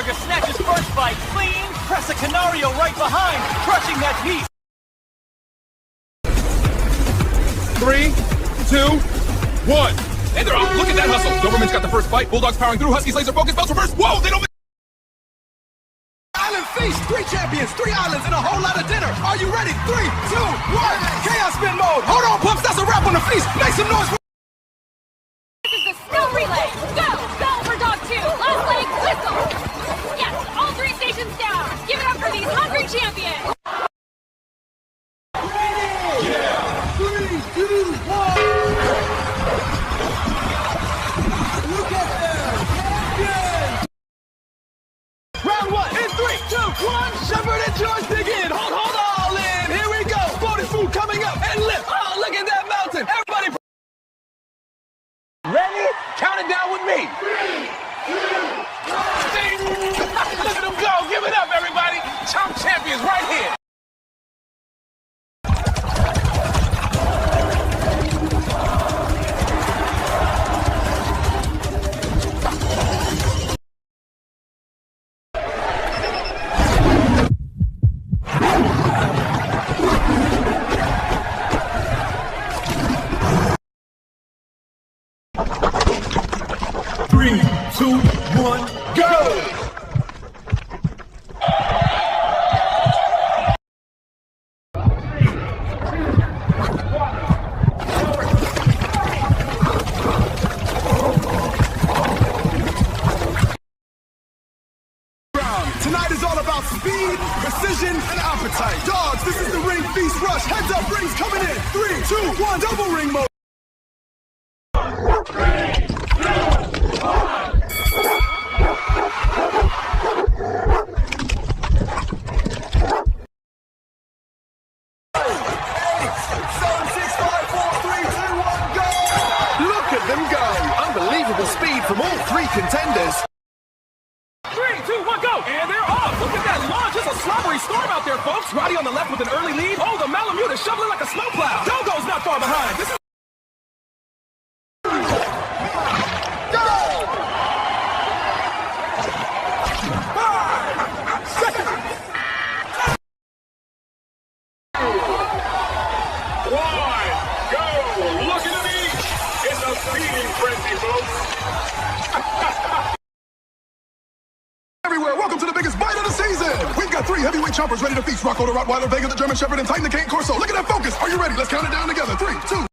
Roethlisberger snatches first fight clean. Press a Canario right behind, crushing that piece. 3, 2, 1. And they're off. Look at that hustle. Doberman's got the first fight. Bulldogs powering through. Huskies laser focus. Belts reverse. Whoa, they don't. Island Feast, 3 champions, 3 islands, and a whole lot of dinner. Are you ready? 3, 2, 1. Chaos spin mode. Hold on, pups. That's a wrap on the feast. Make some noise. This is the skill relay. Go! Go for dog 2. Last leg, whistle. Yes, all 3 stations down. Give it up for these hungry champions. Round 1 in 3, 2, 1. Shepherd and George dig in. Hold all in. Here we go. Sporty food coming up and lift. Oh, look at that mountain. Everybody ready? Count it down with me. 3, 2, 1. Look at them go. Give it up, everybody. Chomp champions right here. Three, 2, 1, go! Tonight is all about speed, precision, and appetite. Dogs, this is the ring feast rush. Heads up, rings coming in. 3, 2, 1, double ring mode. Unbelievable speed from all 3 contenders. 3, 2, 1, go! And they're off. Look at that launch. It's a slobbery storm out there, folks. Roddy on the left with an early lead. Oh, the Malamute is shoveling like a snowplow. Dogo's not far behind. This is everywhere. Welcome to the biggest bite of the season. We've got 3 heavyweight chompers ready to feast. Rocco the Rottweiler, Vega the German Shepherd, and Titan the Cane Corso. Look at that focus. Are you ready? Let's count it down together. 3, 2.